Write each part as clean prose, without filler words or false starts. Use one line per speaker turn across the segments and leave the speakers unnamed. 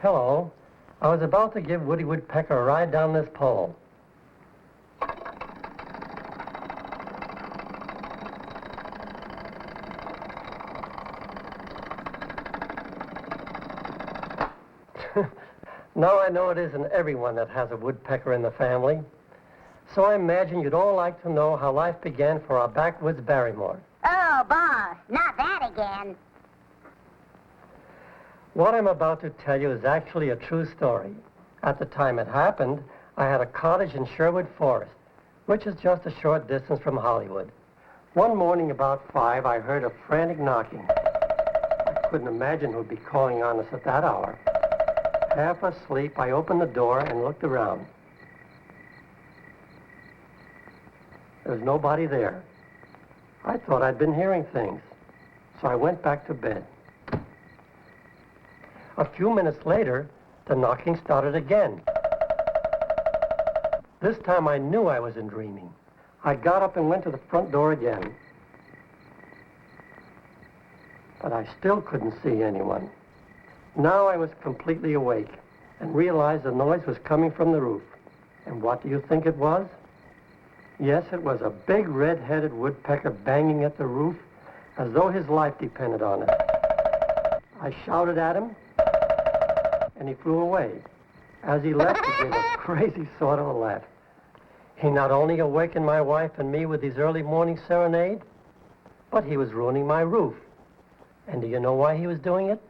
Hello. I was about to give Woody Woodpecker a ride down this pole. Now I know it isn't everyone that has a woodpecker in the family. So I imagine you'd all like to know how life began for our backwoods Barrymore.
Oh, boss, not that again.
What I'm about to tell you is actually a true story. At the time it happened, I had a cottage in Sherwood Forest, which is just a short distance from Hollywood. One morning about 5, I heard a frantic knocking. I couldn't imagine who'd be calling on us at that hour. Half asleep, I opened the door and looked around. There was nobody there. I thought I'd been hearing things, so I went back to bed. A few minutes later, the knocking started again. This time I knew I wasn't dreaming. I got up and went to the front door again. But I still couldn't see anyone. Now I was completely awake and realized the noise was coming from the roof. And what do you think it was? Yes, it was a big red-headed woodpecker banging at the roof as though his life depended on it. I shouted at him, and he flew away. As he left, he gave a crazy sort of a laugh. He not only awakened my wife and me with his early morning serenade, but he was ruining my roof. And do you know why he was doing it?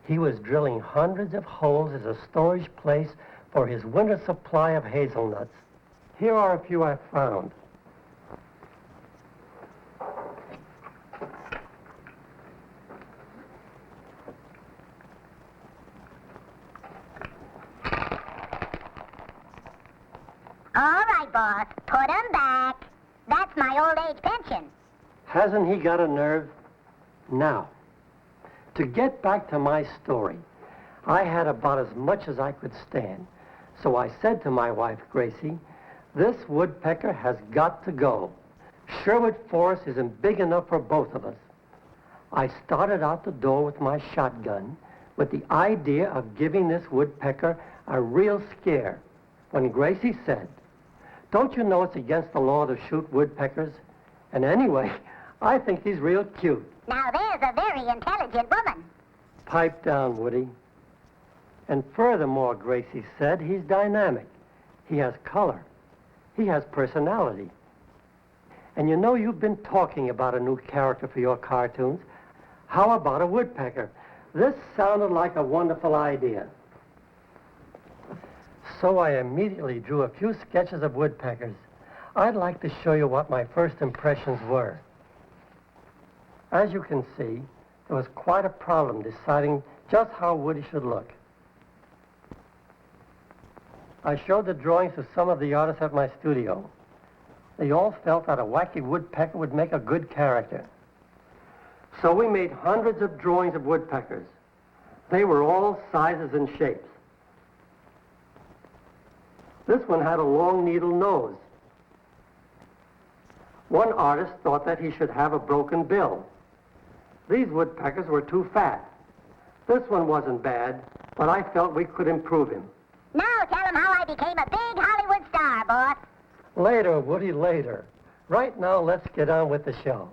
He was drilling hundreds of holes as a storage place for his winter supply of hazelnuts. Here are a few I found.
All right, boss, put 'em back. That's my old age pension.
Hasn't he got a nerve? Now, to get back to my story, I had about as much as I could stand. So I said to my wife, Gracie, this woodpecker has got to go. Sherwood Forest isn't big enough for both of us. I started out the door with my shotgun with the idea of giving this woodpecker a real scare when Gracie said, don't you know it's against the law to shoot woodpeckers? And anyway, I think he's real cute.
Now there's a very intelligent woman.
Pipe down, Woody. And furthermore, Gracie said, he's dynamic. He has color. He has personality. And you know you've been talking about a new character for your cartoons. How about a woodpecker? This sounded like a wonderful idea. So I immediately drew a few sketches of woodpeckers. I'd like to show you what my first impressions were. As you can see, there was quite a problem deciding just how Woody should look. I showed the drawings to some of the artists at my studio. They all felt that a wacky woodpecker would make a good character. So we made hundreds of drawings of woodpeckers. They were all sizes and shapes. This one had a long needle nose. One artist thought that he should have a broken bill. These woodpeckers were too fat. This one wasn't bad, but I felt we could improve him.
Now tell him how I became a big Hollywood star, boss.
Later, Woody, later. Right now, let's get on with the show.